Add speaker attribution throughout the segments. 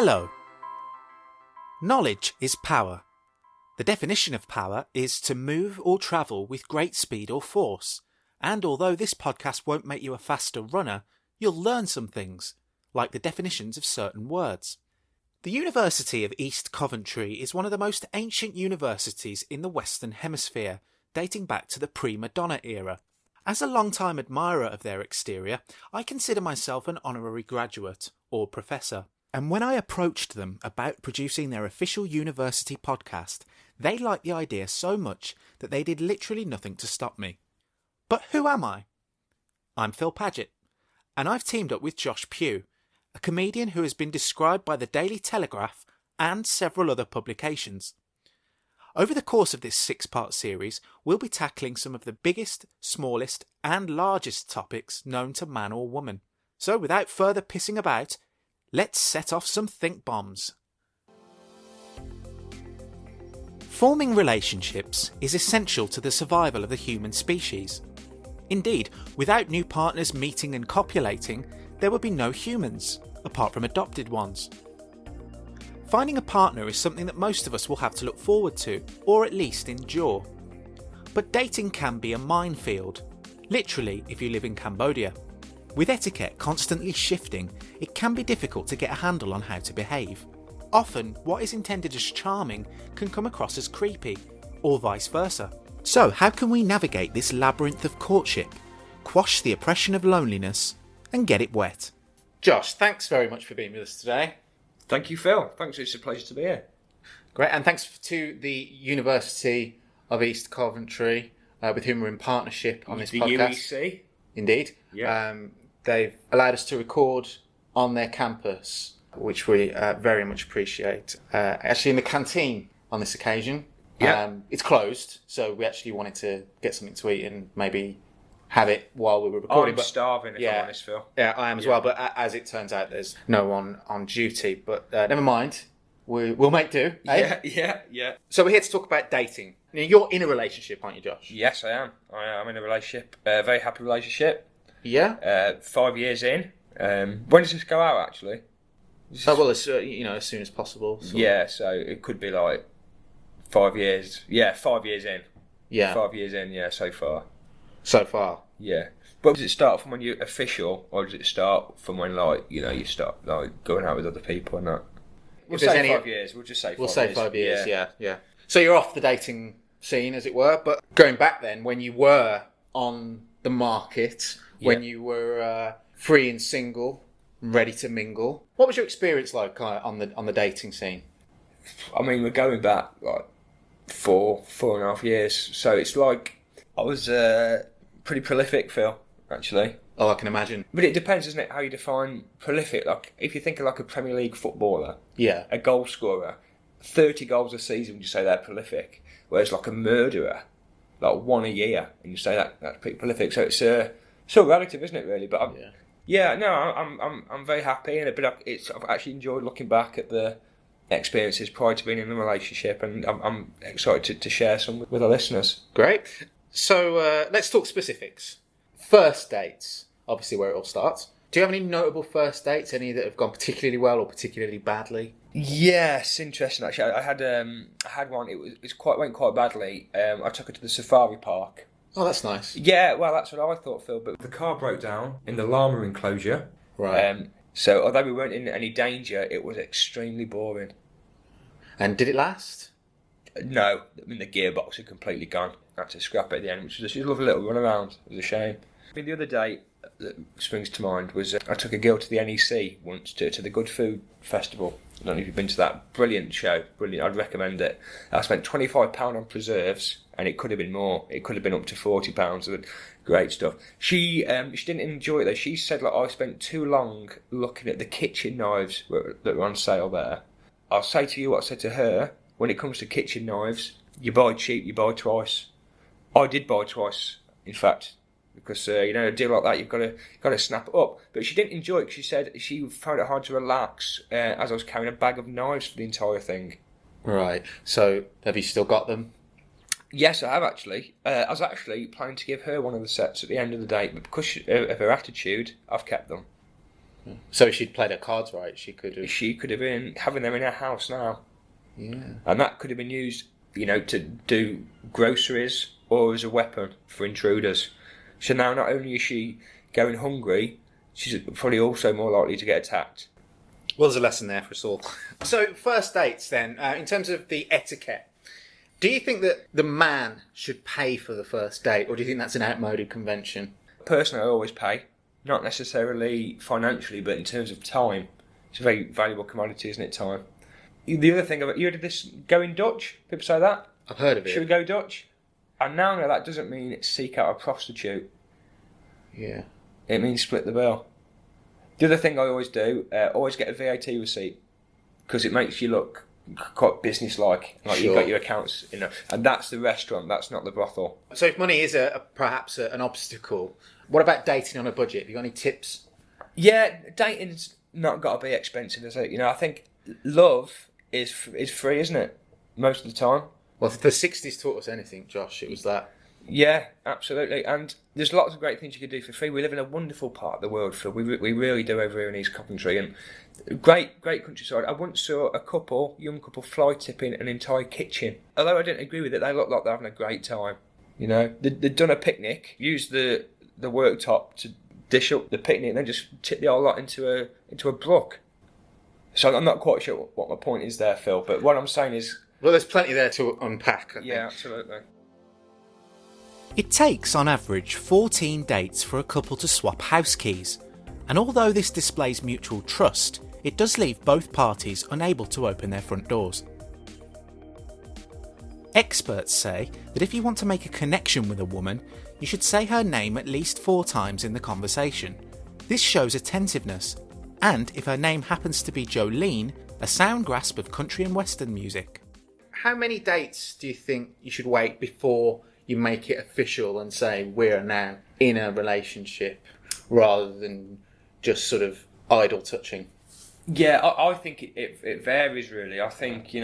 Speaker 1: Hello. Knowledge is power. The definition of power is to move or travel with great speed or force. And although this podcast won't make you a faster runner, you'll learn some things, like the definitions of certain words. The University of East Coventry is one of the most ancient universities in the Western Hemisphere, dating back to the prima donna era. As a long-time admirer of their exterior, I consider myself an honorary graduate, or professor. And when I approached them about producing their official university podcast, they liked the idea so much that they did literally nothing to stop me. But who am I? I'm Phil Pagett, and I've teamed up with Josh Pugh, a comedian who has been described by the Daily Telegraph and several other publications. Over the course of this 6-part series, we'll be tackling some of the biggest, smallest and largest topics known to man or woman. So without further pissing about, let's set off some think bombs. Forming relationships is essential to the survival of the human species. Indeed, without new partners meeting and copulating, there would be no humans, apart from adopted ones. Finding a partner is something that most of us will have to look forward to, or at least endure. But dating can be a minefield, literally if you live in Cambodia. With etiquette constantly shifting, it can be difficult to get a handle on how to behave. Often, what is intended as charming can come across as creepy, or vice versa. So, how can we navigate this labyrinth of courtship, quash the oppression of loneliness, and get it wet? Josh, thanks very much for being with us today.
Speaker 2: Thank you, Phil. Thanks, it's a pleasure to be here.
Speaker 1: Great, and thanks to the University of East Coventry, with whom we're in partnership on this podcast.
Speaker 2: The UEC?
Speaker 1: Indeed.
Speaker 2: Yeah.
Speaker 1: They've allowed us to record on their campus, which we very much appreciate. Actually, in the canteen on this occasion.
Speaker 2: Yeah.
Speaker 1: It's closed, so we actually wanted to get something to eat and maybe have it while we were recording.
Speaker 2: I'm starving, if I'm honest, Phil.
Speaker 1: Yeah, I am as well, but as it turns out, there's no one on duty. But never mind, we'll make do. Eh?
Speaker 2: Yeah.
Speaker 1: So we're here to talk about dating. Now, you're in a relationship, aren't you, Josh?
Speaker 2: Yes, I am. I'm in a relationship, a very happy relationship.
Speaker 1: Yeah?
Speaker 2: 5 years in. When does this go out, actually?
Speaker 1: Well, as soon as possible.
Speaker 2: Yeah, so it could be like 5 years. Yeah, 5 years in.
Speaker 1: Yeah.
Speaker 2: 5 years in, yeah, so far.
Speaker 1: So far?
Speaker 2: Yeah. But does it start from when you're official, or does it start from when, you start, going out with other people and that? We'll say 5 years. We'll just say 5 years.
Speaker 1: We'll say 5 years, yeah. So you're off the dating scene, as it were. But going back then, when you were on the market, when you were free and single, ready to mingle, what was your experience like on the dating scene?
Speaker 2: I mean, we're going back like 4.5 years. So it's like I was pretty prolific, Phil, actually.
Speaker 1: Oh, I can imagine.
Speaker 2: But it depends, doesn't it, how you define prolific. Like, if you think of like a Premier League footballer,
Speaker 1: a
Speaker 2: goal scorer, 30 goals a season, would you say they're prolific? Whereas like a murderer, like 1 a year, and you say that's pretty prolific. So it's still relative, isn't it, really? But I'm very happy, and I've actually enjoyed looking back at the experiences prior to being in a relationship, and I'm excited to share some with our listeners.
Speaker 1: Great. So let's talk specifics. First dates, obviously where it all starts. Do you have any notable first dates? Any that have gone particularly well or particularly badly?
Speaker 2: Yes, interesting. Actually, I had one. It went quite badly. I took her to the safari park.
Speaker 1: Oh, that's nice.
Speaker 2: Yeah, well, that's what I thought, Phil. But the car broke down in the llama enclosure.
Speaker 1: Right.
Speaker 2: So although we weren't in any danger, it was extremely boring.
Speaker 1: And did it last?
Speaker 2: No, I mean the gearbox had completely gone. I had to scrap it at the end, which was just a lovely little run around. It was a shame. I mean, the other day that springs to mind was I took a girl to the NEC once to the Good Food Festival. I don't know if you've been to that. Brilliant show. Brilliant. I'd recommend it. I spent £25 on preserves, and it could have been more. It could have been up to £40. Great stuff. She didn't enjoy it though. She said I spent too long looking at the kitchen knives that were on sale there. I'll say to you what I said to her. When it comes to kitchen knives, you buy cheap, you buy twice. I did buy twice, in fact, because a deal like that you've got to snap it up. But she didn't enjoy it because she said she found it hard to relax as I was carrying a bag of knives for the entire thing.
Speaker 1: Right. So have you still got them?
Speaker 2: Yes, I have actually. I was actually planning to give her one of the sets at the end of the date, but because of her attitude, I've kept them.
Speaker 1: So if she'd played her cards right, she could have...
Speaker 2: She could have been having them in her house now.
Speaker 1: Yeah.
Speaker 2: And that could have been used, to do groceries or as a weapon for intruders. So now not only is she going hungry, she's probably also more likely to get attacked.
Speaker 1: Well, there's a lesson there for us all. So, first dates then, in terms of the etiquette, do you think that the man should pay for the first date, or do you think that's an outmoded convention?
Speaker 2: Personally, I always pay. Not necessarily financially, but in terms of time. It's a very valuable commodity, isn't it, time? The other thing about you heard of this going Dutch? People say that.
Speaker 1: I've heard of it.
Speaker 2: Should we go Dutch? And now that doesn't mean seek out a prostitute.
Speaker 1: Yeah.
Speaker 2: It means split the bill. The other thing I always do, always get a VAT receipt, because it makes you look quite business-like, like
Speaker 1: Sure.
Speaker 2: You've got your accounts, and that's the restaurant, that's not the brothel.
Speaker 1: So if money is perhaps an obstacle, what about dating on a budget? Have you got any tips?
Speaker 2: Yeah, dating's not got to be expensive, is it? I think love is free, isn't it? Most of the time.
Speaker 1: Well, if the 60s taught us anything, Josh, it was that.
Speaker 2: Yeah, absolutely. And there's lots of great things you can do for free. We live in a wonderful part of the world, Phil. We really do over here in East Coventry. And great countryside. I once saw a young couple, fly tipping an entire kitchen. Although I didn't agree with it, they looked like they're having a great time. They'd done a picnic, used the worktop to dish up the picnic, and then just tip the whole lot into a brook. So I'm not quite sure what my point is there, Phil. But what I'm saying is...
Speaker 1: Well, there's plenty there to unpack, I think.
Speaker 2: Yeah, absolutely.
Speaker 1: It takes, on average, 14 dates for a couple to swap house keys, and although this displays mutual trust, it does leave both parties unable to open their front doors. Experts say that if you want to make a connection with a woman, you should say her name at least 4 times in the conversation. This shows attentiveness, and if her name happens to be Jolene, a sound grasp of country and western music. How many dates do you think you should wait before you make it official and say we're now in a relationship, rather than just sort of idle touching?
Speaker 2: Yeah, I think it varies really. I think,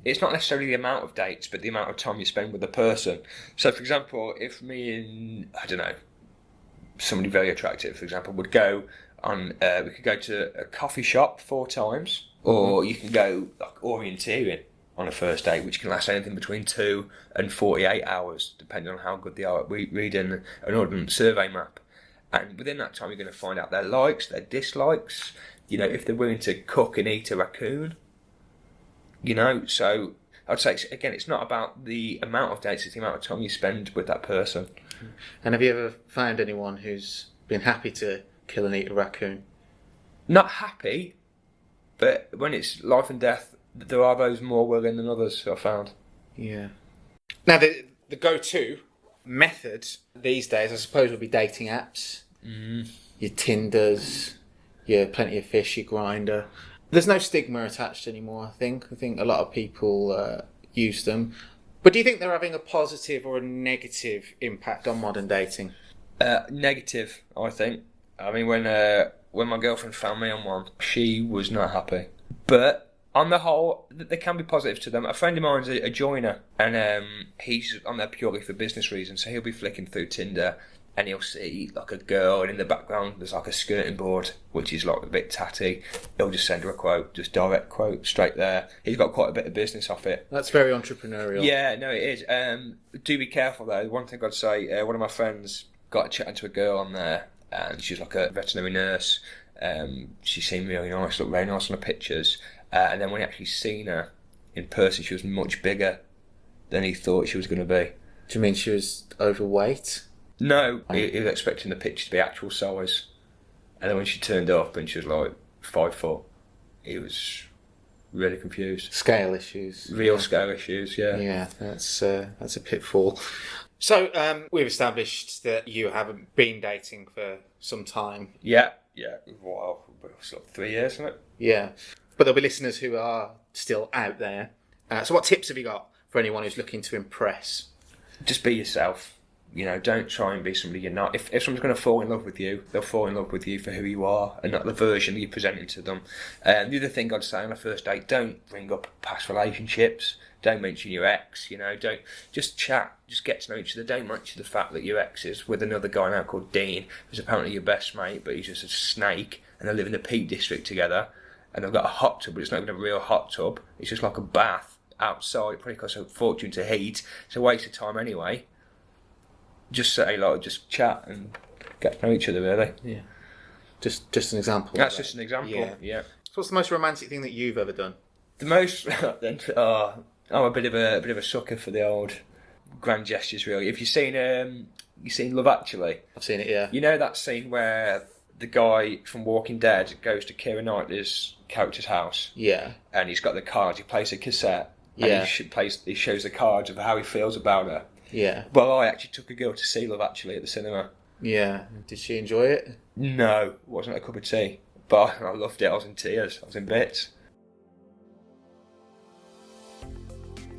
Speaker 2: it's not necessarily the amount of dates, but the amount of time you spend with the person. So, for example, if me and, I don't know, somebody very attractive, for example, would go on, we could go to a coffee shop 4 times, or you can go like orienteering on a first date, which can last anything between 2 and 48 hours, depending on how good they are at reading an ordnance survey map. And within that time, you're going to find out their likes, their dislikes, if they're willing to cook and eat a raccoon. So I'd say, again, it's not about the amount of dates, it's the amount of time you spend with that person.
Speaker 1: And have you ever found anyone who's been happy to kill and eat a raccoon?
Speaker 2: Not happy, but when it's life and death, there are those more willing than others, I've found.
Speaker 1: Yeah. Now, the go-to method these days, I suppose, would be dating apps. Your Tinders, your Plenty of Fish, your Grindr. There's no stigma attached anymore, I think. I think a lot of people use them. But do you think they're having a positive or a negative impact on modern dating?
Speaker 2: Negative, I think. I mean, when my girlfriend found me on one, she was not happy. But on the whole, there can be positives to them. A friend of mine's a joiner, and he's on there purely for business reasons. So he'll be flicking through Tinder, and he'll see like a girl, and in the background there's like a skirting board, which is like a bit tatty. He'll just send her a quote, just direct quote, straight there. He's got quite a bit of business off it.
Speaker 1: That's very entrepreneurial.
Speaker 2: Yeah, no, it is. Do be careful though. One thing I'd say, one of my friends got chatting to a girl on there, and she's like a veterinary nurse. She seemed really nice, looked very nice on the pictures. And then when he actually seen her in person, she was much bigger than he thought she was going to be.
Speaker 1: Do you mean she was overweight?
Speaker 2: No, he was expecting the picture to be actual size. And then when she turned up and she was like 5 foot, he was really confused.
Speaker 1: Scale issues.
Speaker 2: Real scale issues, yeah.
Speaker 1: Yeah, that's a pitfall. So, we've established that you haven't been dating for some time.
Speaker 2: Yeah. Wow, it's like 3 years, isn't it?
Speaker 1: Yeah. But there'll be listeners who are still out there. So what tips have you got for anyone who's looking to impress?
Speaker 2: Just be yourself. Don't try and be somebody you're not. If someone's going to fall in love with you, they'll fall in love with you for who you are and not the version that you're presenting to them. The other thing I'd say on a first date, don't bring up past relationships. Don't mention your ex, don't just chat, just get to know each other. Don't mention the fact that your ex is with another guy now called Dean, who's apparently your best mate, but he's just a snake. and they live in the Peak District together, and they've got a hot tub, but it's not even a real hot tub. It's just like a bath outside. It probably costs a fortune to heat. It's a waste of time anyway. Just say, like, just chat and get to know each other, really.
Speaker 1: Yeah. Just an example.
Speaker 2: That's just an example. Yeah.
Speaker 1: So what's the most romantic thing that you've ever done?
Speaker 2: The most. I'm a bit of a sucker for the old grand gestures, really. Have you seen Love Actually?
Speaker 1: I've seen it. Yeah.
Speaker 2: You know that scene where the guy from Walking Dead goes to Keira Knightley's character's house?
Speaker 1: Yeah.
Speaker 2: And he's got the cards. He plays a cassette.
Speaker 1: Yeah.
Speaker 2: And he shows the cards of how he feels about her.
Speaker 1: Yeah.
Speaker 2: Well, I actually took a girl to see Love Actually at the cinema.
Speaker 1: Yeah. Did she enjoy it?
Speaker 2: No, it wasn't a cup of tea. But I loved it. I was in tears. I was in bits.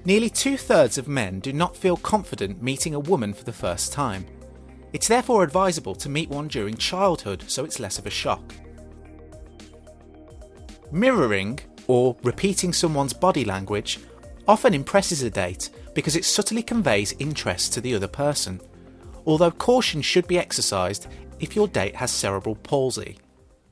Speaker 1: Nearly 2/3 of men do not feel confident meeting a woman for the first time. It's therefore advisable to meet one during childhood so it's less of a shock. Mirroring, or repeating someone's body language, often impresses a date because it subtly conveys interest to the other person, although caution should be exercised if your date has cerebral palsy.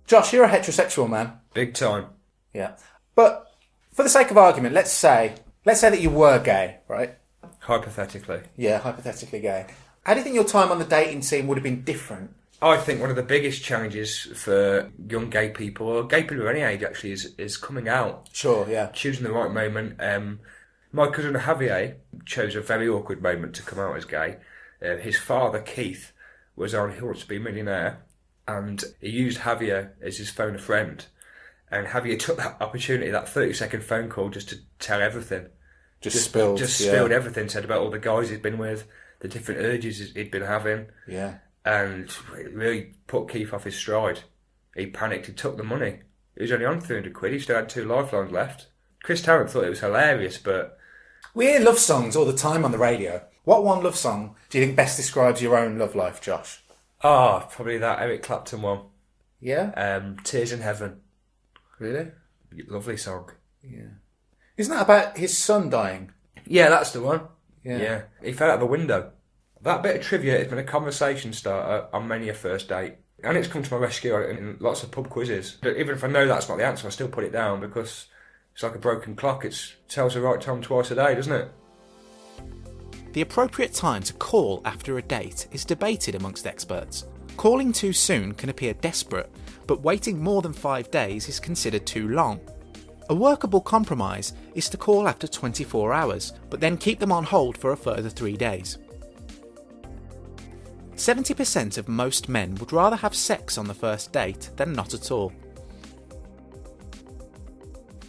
Speaker 1: Josh, you're a heterosexual man.
Speaker 2: Big time.
Speaker 1: Yeah. But for the sake of argument, let's say that you were gay, right?
Speaker 2: Hypothetically.
Speaker 1: Yeah, hypothetically gay. How do you think your time on the dating scene would have been different?
Speaker 2: I think one of the biggest challenges for young gay people, or gay people of any age actually, is coming out.
Speaker 1: Sure, yeah.
Speaker 2: Choosing the right moment. My cousin Javier chose a very awkward moment to come out as gay. His father, Keith, was on Who Wants to Be a Millionaire, and he used Javier as his phone a friend. And Javier took that opportunity, that 30-second phone call, just to tell everything. Just spilled everything, said about all the guys he'd been with, the different urges he'd been having.
Speaker 1: Yeah.
Speaker 2: And it really put Keith off his stride. He panicked, he took the money. He was only on 300 quid, he still had 2 lifelines left. Chris Tarrant thought it was hilarious, but...
Speaker 1: We hear love songs all the time on the radio. What one love song do you think best describes your own love life, Josh?
Speaker 2: Probably that Eric Clapton one.
Speaker 1: Yeah?
Speaker 2: Tears in Heaven.
Speaker 1: Really?
Speaker 2: Lovely song.
Speaker 1: Yeah. Isn't that about his son dying?
Speaker 2: Yeah, that's the one.
Speaker 1: Yeah.
Speaker 2: He fell out of a window. That bit of trivia has been a conversation starter on many a first date. And it's come to my rescue in lots of pub quizzes. But even if I know that's not the answer, I still put it down because it's like a broken clock. It tells the right time twice a day, doesn't it?
Speaker 1: The appropriate time to call after a date is debated amongst experts. Calling too soon can appear desperate, but waiting more than 5 days is considered too long. A workable compromise is to call after 24 hours, but then keep them on hold for a further 3 days. 70% of most men would rather have sex on the first date than not at all.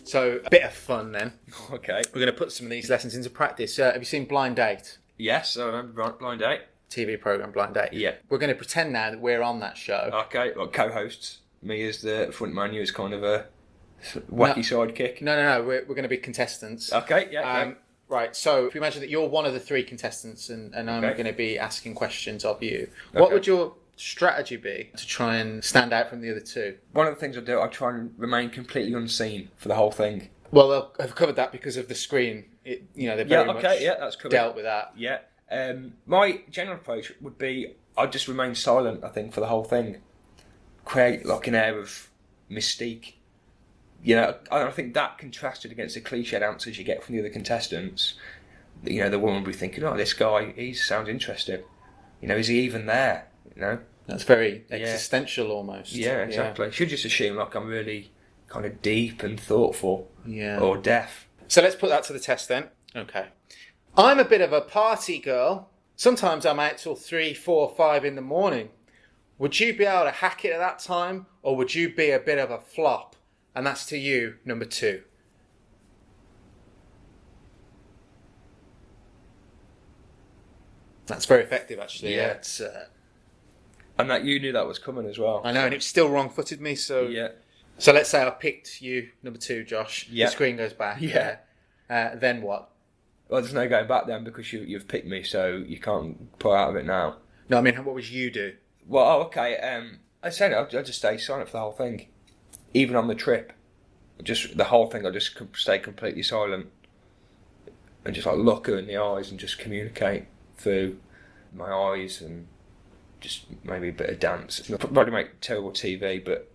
Speaker 1: So, a bit of fun then.
Speaker 2: Okay.
Speaker 1: We're going to put some of these lessons into practice. Have you seen Blind Date?
Speaker 2: Yes, I remember Blind Date.
Speaker 1: TV programme Blind Date.
Speaker 2: Yeah.
Speaker 1: We're going to pretend now that we're on that show.
Speaker 2: Okay, well, co-hosts. Me as the front man, you as kind of a wacky sidekick.
Speaker 1: No. We're going to be contestants.
Speaker 2: Okay, yeah.
Speaker 1: Right, so if you imagine that you're one of the 3 contestants and I'm going to be asking questions of you,
Speaker 2: Okay.
Speaker 1: What would your strategy be to try and stand out from the other 2?
Speaker 2: One of the things I do, I try and remain completely unseen for the whole thing.
Speaker 1: Well, I've covered that because of the screen. They're very much
Speaker 2: that's covered.
Speaker 1: dealt with that.
Speaker 2: Yeah. My general approach would be I'd just remain silent, I think, for the whole thing. Create like an air of mystique. I think that contrasted against the cliched answers you get from the other contestants. The woman would be thinking, oh, this guy, he sounds interesting. Is he even there?
Speaker 1: That's very existential almost.
Speaker 2: Yeah, exactly. Should just assume like I'm really kind of deep and thoughtful.
Speaker 1: Yeah.
Speaker 2: Or deaf.
Speaker 1: So let's put that to the test then. Okay. I'm a bit of a party girl. Sometimes I'm out till 3, 4, 5 in the morning. Would you be able to hack it at that time, or would you be a bit of a flop? And that's to you, number 2. That's very effective, actually.
Speaker 2: Yeah. And that you knew that was coming as well.
Speaker 1: I know, and it still wrong-footed me, so...
Speaker 2: Yeah.
Speaker 1: So let's say I picked you, number 2, Josh.
Speaker 2: Yeah.
Speaker 1: The screen goes back.
Speaker 2: Yeah.
Speaker 1: Then what?
Speaker 2: Well, there's no going back then because you've picked me, so you can't pull out of it now.
Speaker 1: No, I mean, what would you do?
Speaker 2: Well, okay. I said I'll just stay silent for the whole thing. Even on the trip. Just the whole thing, I'll just stay completely silent. And just like look her in the eyes and just communicate through my eyes and just maybe a bit of dance. It'll probably make terrible TV, but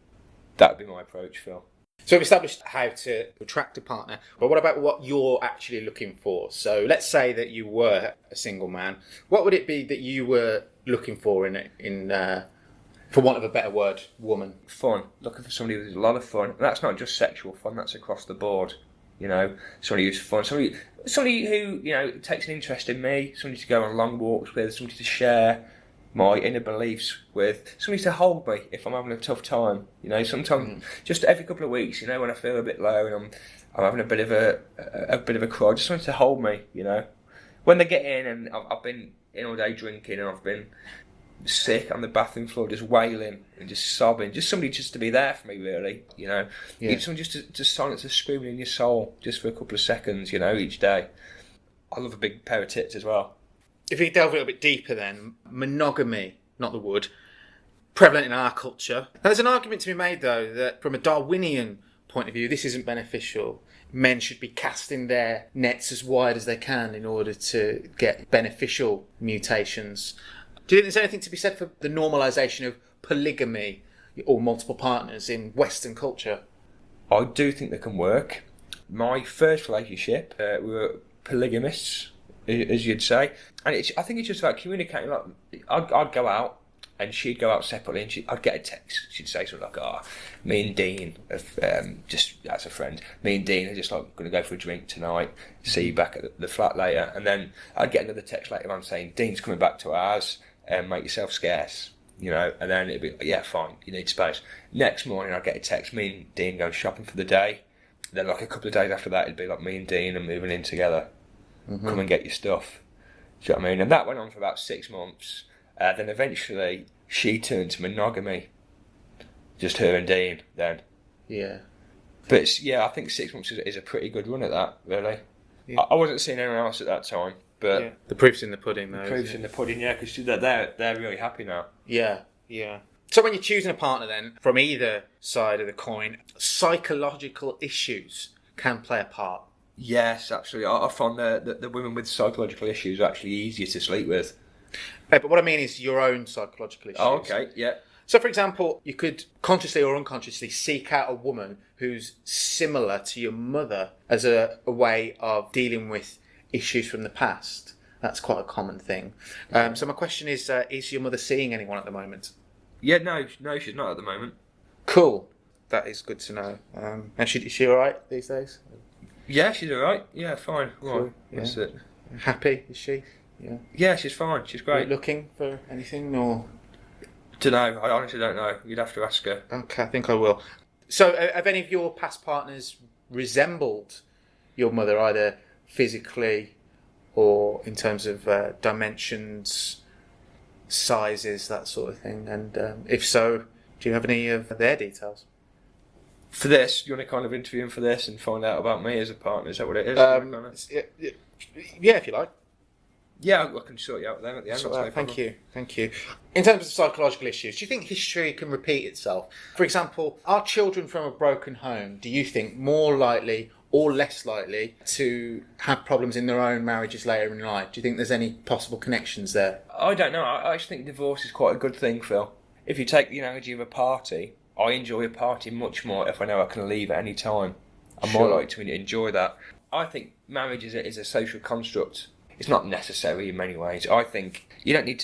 Speaker 2: That would be my approach, Phil.
Speaker 1: So we've established how to attract a partner, but what about what you're actually looking for? So let's say that you were a single man. What would it be that you were looking for in for want of a better word, woman?
Speaker 2: Fun. Looking for somebody with a lot of fun. And that's not just sexual fun, that's across the board. You know, somebody who's fun, somebody who, you know, takes an interest in me, somebody to go on long walks with, somebody to share my inner beliefs with, somebody to hold me if I'm having a tough time. You know, sometimes just every couple of weeks, you know, when I feel a bit low and I'm having a bit of a cry, just somebody to hold me. You know, when they get in and I've been in all day drinking and I've been sick on the bathroom floor, just wailing and just sobbing, just somebody just to be there for me, really. You know, you need someone just to silence the screaming in your soul just for a couple of seconds. You know, each day. I love a big pair of tits as well.
Speaker 1: If we delve a little bit deeper then, monogamy, not the wood, prevalent in our culture. Now, there's an argument to be made, though, that from a Darwinian point of view, this isn't beneficial. Men should be casting their nets as wide as they can in order to get beneficial mutations. Do you think there's anything to be said for the normalisation of polygamy or multiple partners in Western culture?
Speaker 2: I do think they can work. My first relationship, we were polygamists, as you'd say, and I think it's just about communicating. Like, I'd go out and she'd go out separately, and I'd get a text. She'd say something like, "Oh, me and Dean, just as a friend, me and Dean are just like going to go for a drink tonight. See you back at the flat later." And then I'd get another text later on saying, "Dean's coming back to ours, and make yourself scarce." You know, and then it'd be like, "Yeah, fine, you need space." Next morning, I'd get a text, me and Dean going shopping for the day. Then, like a couple of days after that, it'd be like, "Me and Dean are moving in together. Come and get your stuff." Do you know what I mean? And that went on for about 6 months. Then eventually she turned to monogamy. Just her and Dean then.
Speaker 1: Yeah.
Speaker 2: But I think 6 months is a pretty good run at that, really. Yeah. I wasn't seeing anyone else at that time. But
Speaker 1: the proof's in the pudding, though.
Speaker 2: The proof's in the pudding, yeah, because they're really happy now.
Speaker 1: Yeah. So when you're choosing a partner then, from either side of the coin, psychological issues can play a part.
Speaker 2: Yes, absolutely. I find the women with psychological issues are actually easier to sleep with.
Speaker 1: But what I mean is your own psychological issues.
Speaker 2: Oh, okay, yeah.
Speaker 1: So, for example, you could consciously or unconsciously seek out a woman who's similar to your mother as a way of dealing with issues from the past. That's quite a common thing. So my question is your mother seeing anyone at the moment?
Speaker 2: Yeah, no, she's not at the moment.
Speaker 1: Cool. That is good to know. And is she all right these days?
Speaker 2: Yeah, she's all right. Yeah, fine. Cool. Right. That's it.
Speaker 1: Happy, is she? Yeah.
Speaker 2: Yeah, she's fine. She's great.
Speaker 1: Are you looking for anything or?
Speaker 2: Don't know. I honestly don't know. You'd have to ask her.
Speaker 1: Okay, I think I will. So, have any of your past partners resembled your mother, either physically or in terms of dimensions, sizes, that sort of thing? And if so, do you have any of their details?
Speaker 2: For this, you want to kind of interview him for this and find out about me as a partner? Is that what it is?
Speaker 1: Yeah, if you like.
Speaker 2: Yeah, I can sort you out with them at the end. No
Speaker 1: thank you. In terms of psychological issues, do you think history can repeat itself? For example, are children from a broken home, do you think, more likely or less likely to have problems in their own marriages later in life? Do you think there's any possible connections there?
Speaker 2: I don't know. I just think divorce is quite a good thing, Phil. If you take the analogy of a party, I enjoy a party much more if I know I can leave at any time. I'm more likely to enjoy that. I think marriage is a social construct. It's not necessary in many ways. I think you don't need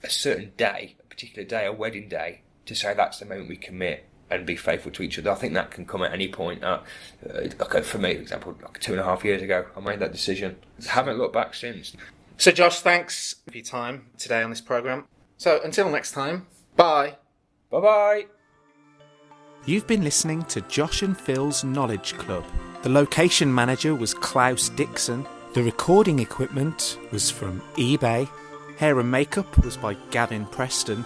Speaker 2: a certain day, a particular day, a wedding day, to say that's the moment we commit and be faithful to each other. I think that can come at any point. For me, for example, 2.5 years ago, I made that decision. I haven't looked back since.
Speaker 1: So, Josh, thanks for your time today on this programme. So, until next time, bye.
Speaker 2: Bye-bye.
Speaker 1: You've been listening to Josh and Phil's Knowledge Club. The location manager was Klaus Dixon. The recording equipment was from eBay. Hair and makeup was by Gavin Preston.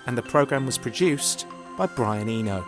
Speaker 1: And the programme was produced by Brian Eno.